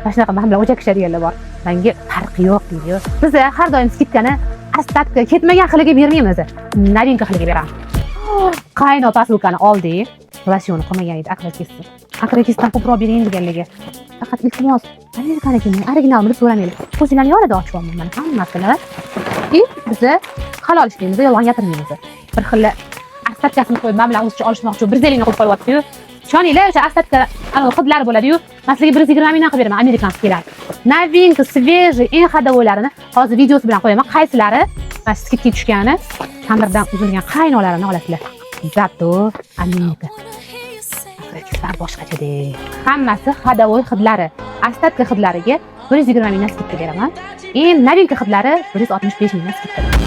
Mana shunaqa men bilan o'chakishadiganlar bor. Menga farqi yo'q deydi. Biz har doim skidkani ostatga ketmagan xiliga bermaymiz. Novinka xiliga beramiz. Qayno posilkani oldik. Losyon qolmagan edi, akrakisdan. Akrakisdan ko'proq bering deganligi. Faqat iltimos, Amerikanikini originalini so'ramaylik. O'zinglarning yonida ochib olmayman men hammasini. Biz halol ishlaymiz, yolg'on gapirmaymiz. Bir xil ostatkasini qo'yib, men bilan o'zcha olishmoqchi, 150 ni qo'yib qo'yapti-yu. Ishoninglar, o'sha ostatka hidlari bo'ladi-yu. Men sizga 120 mingdan qilib beraman, amerikanskiy keladi. Novinka, свежий, eng xadavoylarini hozir videosi bilan qo'yaman. Qaysilari mana skidga tushgani, ta'mirdan uzilgan qaynolarini olasizlar. Zato Amerika. Akrakislar boshqacha-da. Hammasi xadavoy hidlari. Ostatka hidlariga 120 mingdan skidga beraman. Novinka hidlari 165 mingdan skidga.